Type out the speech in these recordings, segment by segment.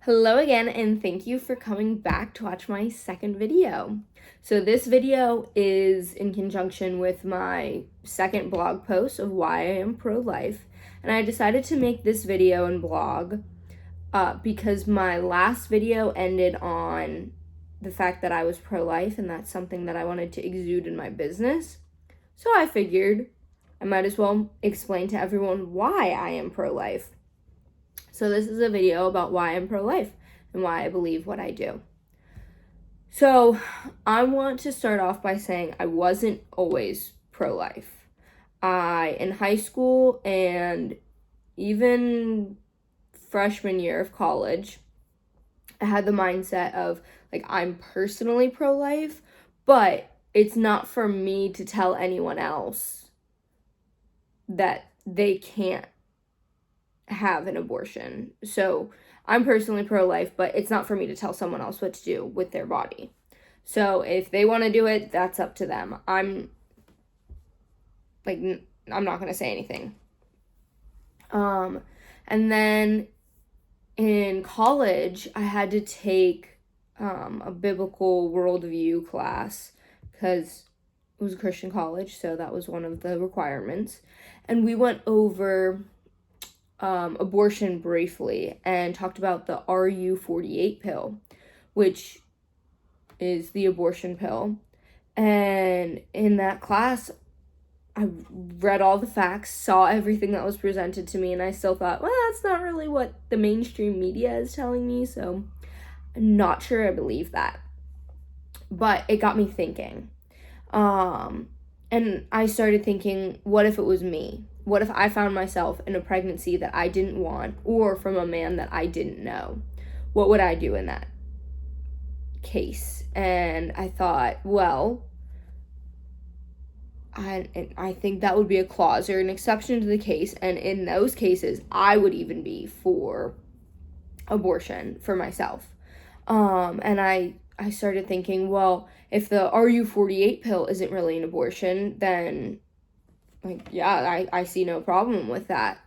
Hello again, and thank you for coming back to watch my second video. So this video is in conjunction with my second blog post of why I am pro-life, and I decided to make this video and blog because my last video ended on the fact that I was pro-life, and that's something that I wanted to exude in my business. So I figured I might as well explain to everyone why I am pro-life. So this is a video about why I'm pro-life and why I believe what I do. So I want to start off by saying I wasn't always pro-life. In high school and even freshman year of college, I had the mindset of I'm personally pro-life, but it's not for me to tell anyone else that they can't have an abortion. So I'm personally pro-life, but it's not for me to tell someone else what to do with their body. So if they want to do it, that's up to them. I'm not going to say anything. And then in college, I had to take a biblical worldview class because it was a Christian college, so that was one of the requirements. And we went over abortion briefly and talked about the RU48 pill, which is the abortion pill. And in that class, I read all the facts, saw everything that was presented to me, and I still thought, well, that's not really what the mainstream media is telling me, so I'm not sure I believe that. But it got me thinking. And I started thinking, what if it was me? What if I found myself in a pregnancy that I didn't want or from a man that I didn't know? What would I do in that case? And I thought, well, I think that would be a clause or an exception to the case. And in those cases, I would even be for abortion for myself. And I started thinking, well, if the RU48 pill isn't really an abortion, then I see no problem with that.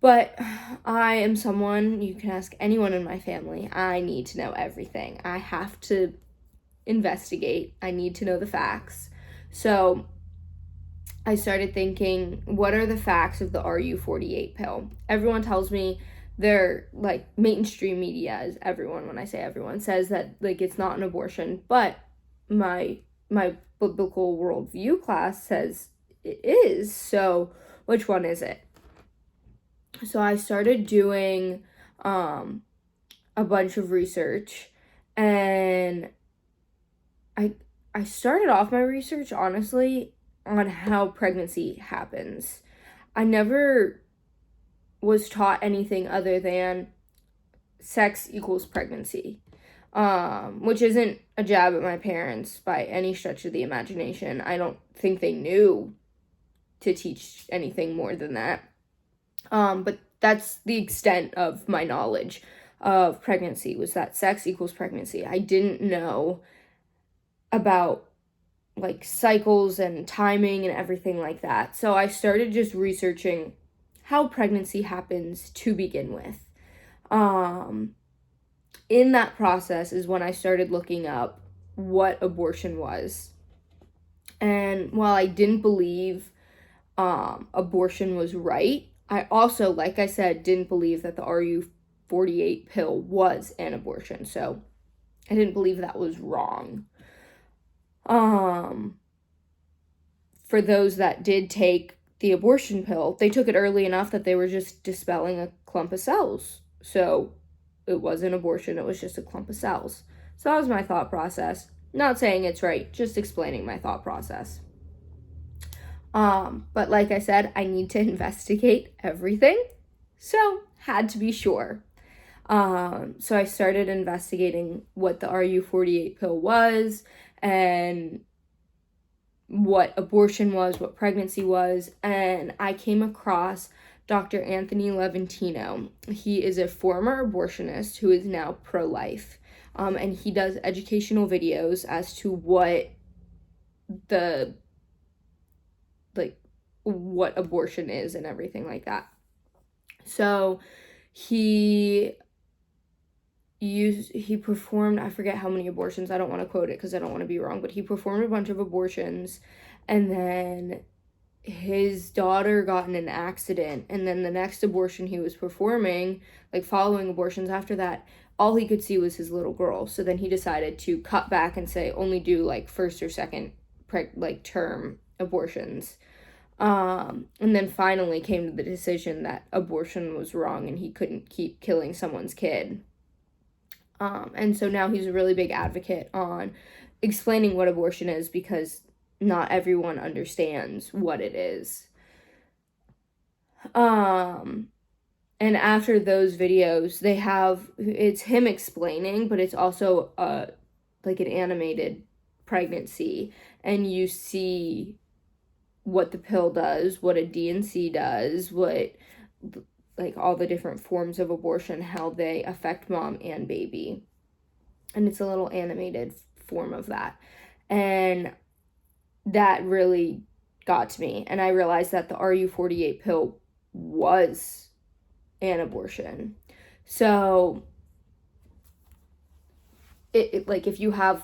But I am someone, you can ask anyone in my family, I need to know everything. I have to investigate. I need to know the facts. So I started thinking, what are the facts of the RU48 pill? Everyone tells me they're mainstream media is everyone, when I say everyone, says that it's not an abortion, but my biblical worldview class says it is. So which one is it? So I started doing a bunch of research, and I started off my research honestly on how pregnancy happens. I never was taught anything other than sex equals pregnancy, which isn't a jab at my parents by any stretch of the imagination. I don't think they knew to teach anything more than that. But that's the extent of my knowledge of pregnancy, was that sex equals pregnancy. I didn't know about cycles and timing and everything like that. So I started just researching how pregnancy happens to begin with. In that process is when I started looking up what abortion was. And while I didn't believe abortion was right, I also, like I said, didn't believe that the RU48 pill was an abortion. So I didn't believe that was wrong. For those that did take the abortion pill, they took it early enough that they were just dispelling a clump of cells. So it wasn't abortion, it was just a clump of cells. So that was my thought process. Not saying it's right, just explaining my thought process. But like I said, I need to investigate everything, so had to be sure. So I started investigating what the RU48 pill was and what abortion was, what pregnancy was, and I came across Dr. Anthony Levantino. He is a former abortionist who is now pro-life, and he does educational videos as to what what abortion is and everything like that. So he he performed, I forget how many abortions, I don't want to quote it because I don't want to be wrong, but he performed a bunch of abortions, and then his daughter got in an accident, and then the next abortion he was performing, like following abortions after that, all he could see was his little girl. So then he decided to cut back and say only do like first or second term abortions. And then finally came to the decision that abortion was wrong and he couldn't keep killing someone's kid. And so now he's a really big advocate on explaining what abortion is, because not everyone understands what it is. And after those videos, it's him explaining, but it's also like an animated pregnancy, and you see what the pill does, what a D&C does, what like all the different forms of abortion, how they affect mom and baby. And it's a little animated form of that. And that really got to me. And I realized that the RU48 pill was an abortion. So it like if you have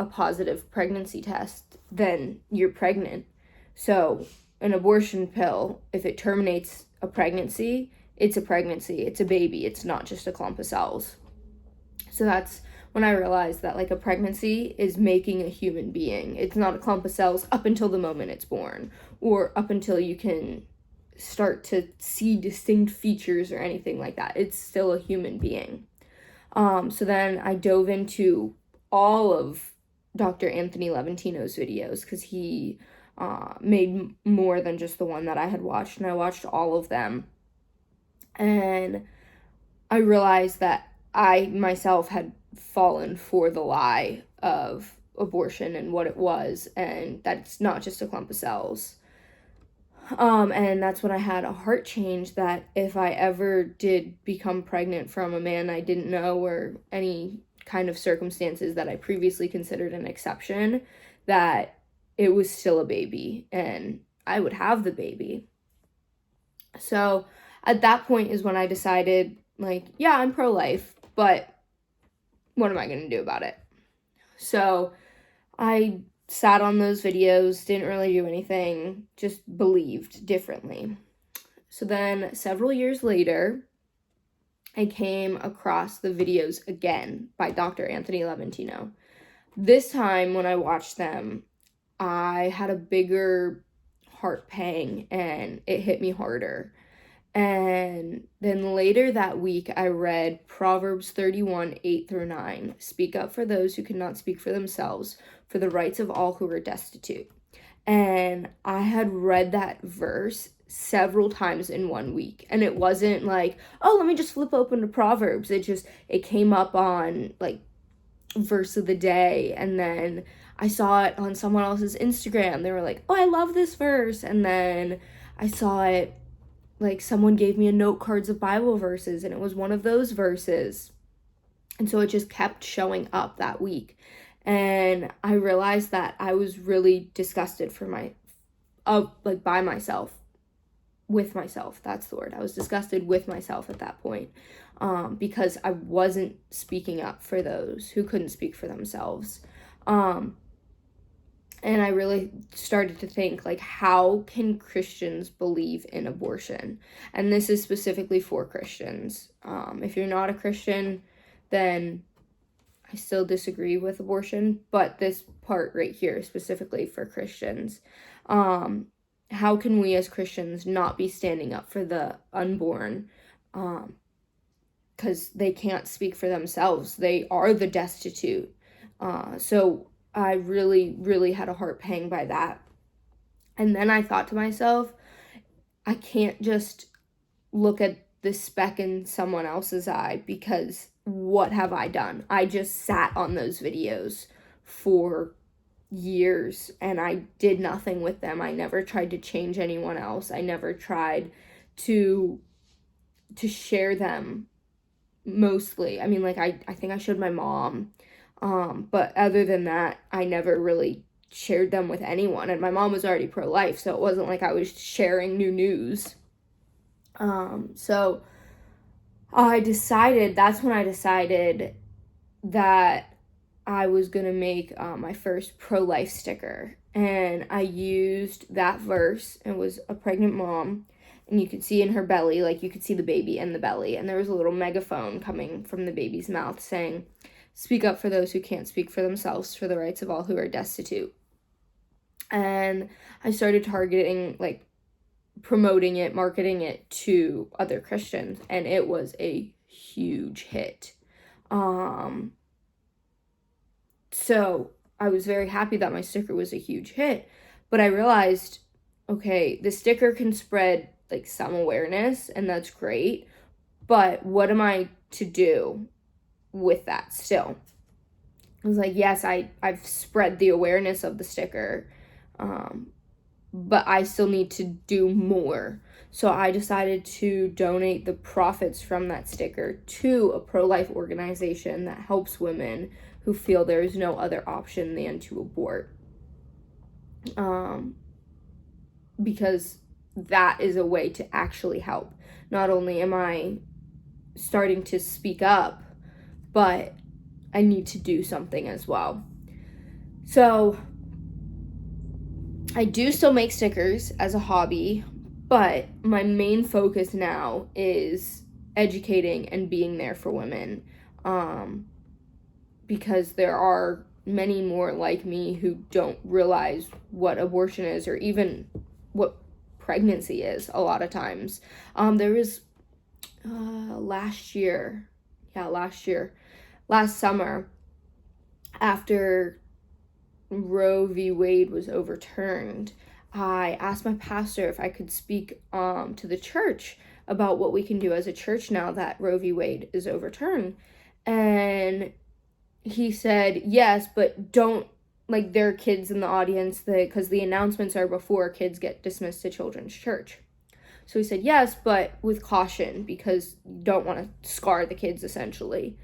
a positive pregnancy test, then you're pregnant. So an abortion pill, if it terminates a pregnancy, it's a pregnancy, it's a baby, it's not just a clump of cells. So that's when I realized that like a pregnancy is making a human being. It's not a clump of cells up until the moment it's born, or up until you can start to see distinct features or anything like that. It's still a human being. So then I dove into all of Dr. Anthony Levantino's videos, because he made more than just the one that I had watched, and I watched all of them. And I realized that I myself had fallen for the lie of abortion and what it was, and that it's not just a clump of cells. And that's when I had a heart change, that if I ever did become pregnant from a man I didn't know, or any kind of circumstances that I previously considered an exception, that it was still a baby and I would have the baby. So at that point is when I decided, like, yeah, I'm pro-life, but what am I going to do about it? So I sat on those videos, didn't really do anything, just believed differently. So then several years later, I came across the videos again by Dr. Anthony Levantino. This time when I watched them, I had a bigger heart pang and it hit me harder. And then later that week, I read Proverbs 31, 8-9. Speak up for those who cannot speak for themselves, for the rights of all who are destitute. And I had read that verse several times in 1 week. And it wasn't like, oh, let me just flip open to Proverbs. It came up on like verse of the day. And then I saw it on someone else's Instagram. They were like, oh, I love this verse. And then I saw it, like someone gave me a note cards of Bible verses, and it was one of those verses. And so it just kept showing up that week. And I realized that I was really disgusted by myself, with myself. That's the word. I was disgusted with myself at that point, because I wasn't speaking up for those who couldn't speak for themselves. And I really started to think, like, how can Christians believe in abortion? And this is specifically for Christians. If you're not a Christian, then I still disagree with abortion, but this part right here is specifically for Christians. How can we as Christians not be standing up for the unborn? Because they can't speak for themselves. They are the destitute. So I really, really had a heart pang by that. And then I thought to myself, I can't just look at the speck in someone else's eye, because what have I done? I just sat on those videos for years and I did nothing with them. I never tried to change anyone else. I never tried to share them, mostly. I mean, like, I think I showed my mom. But other than that, I never really shared them with anyone. And my mom was already pro-life, so it wasn't like I was sharing new news. So that's when I decided that I was going to make my first pro-life sticker. And I used that verse. It was a pregnant mom. And you could see in her belly, like you could see the baby in the belly. And there was a little megaphone coming from the baby's mouth saying, "Speak up for those who can't speak for themselves, for the rights of all who are destitute." And I started targeting, like, promoting it, marketing it to other Christians. And it was a huge hit. So I was very happy that my sticker was a huge hit, but I realized, okay, the sticker can spread like some awareness, and that's great, but what am I to do with that still? I was like, yes, I've spread the awareness of the sticker, but I still need to do more. So I decided to donate the profits from that sticker to a pro-life organization that helps women who feel there is no other option than to abort. Because that is a way to actually help. Not only am I starting to speak up, but I need to do something as well. So I do still make stickers as a hobby, but my main focus now is educating and being there for women, because there are many more like me who don't realize what abortion is or even what pregnancy is a lot of times. There was last summer, after Roe v. Wade was overturned, I asked my pastor if I could speak to the church about what we can do as a church now that Roe v. Wade is overturned. And he said, yes, but don't, like, there are kids in the audience, because the announcements are before kids get dismissed to children's church. So he said, yes, but with caution, because you don't want to scar the kids, essentially.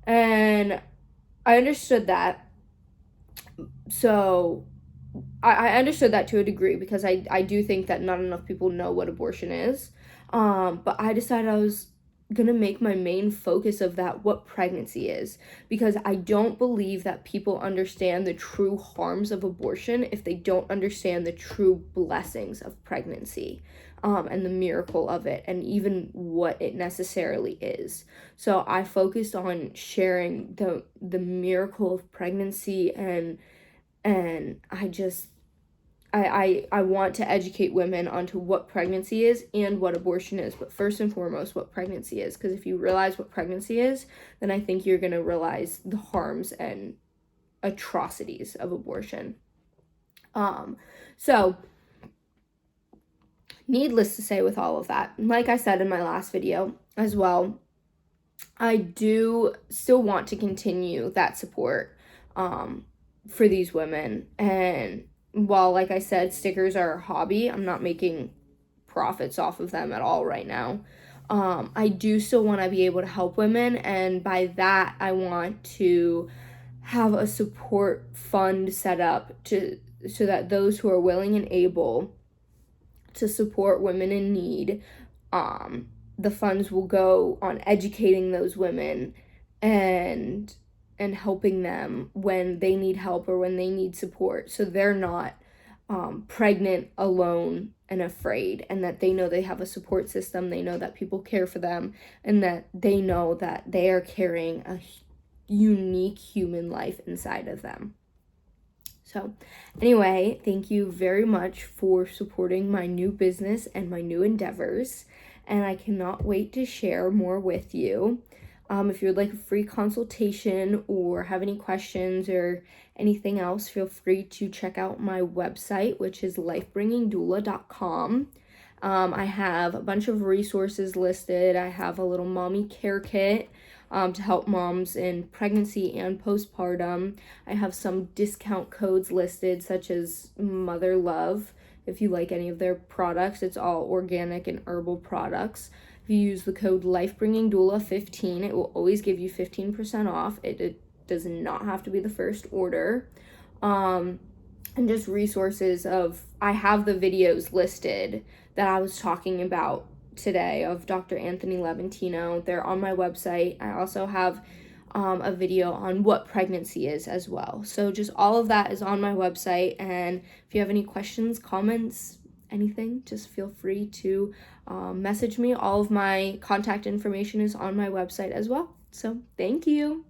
And I understood that. So I understood that to a degree, because I do think that not enough people know what abortion is. But I decided I was gonna make my main focus of that what pregnancy is, because I don't believe that people understand the true harms of abortion if they don't understand the true blessings of pregnancy, and the miracle of it, and even what it necessarily is. So I focused on sharing the miracle of pregnancy, and I want to educate women onto what pregnancy is and what abortion is, but first and foremost, what pregnancy is. Because if you realize what pregnancy is, then I think you're going to realize the harms and atrocities of abortion. So, needless to say with all of that, like I said in my last video as well, I do still want to continue that support for these women. And while, like I said, stickers are a hobby, I'm not making profits off of them at all right now. I do still want to be able to help women, and by that, I want to have a support fund set up so that those who are willing and able to support women in need, the funds will go on educating those women and helping them when they need help or when they need support, so they're not pregnant, alone, and afraid, and that they know they have a support system, they know that people care for them, and that they know that they are carrying a unique human life inside of them. So anyway, thank you very much for supporting my new business and my new endeavors, and I cannot wait to share more with you. If you would like a free consultation or have any questions or anything else, feel free to check out my website, which is lifebringingdoula.com. I have a bunch of resources listed. I have a little mommy care kit to help moms in pregnancy and postpartum. I have some discount codes listed, such as Mother Love. If you like any of their products, it's all organic and herbal products. If you use the code LifeBringingDoula15, it will always give you 15% off. It does not have to be the first order. And just resources I have the videos listed that I was talking about today of Dr. Anthony Levantino. They're on my website. I also have a video on what pregnancy is as well. So just all of that is on my website. And if you have any questions, comments, anything, just feel free to message me. All of my contact information is on my website as well. So thank you.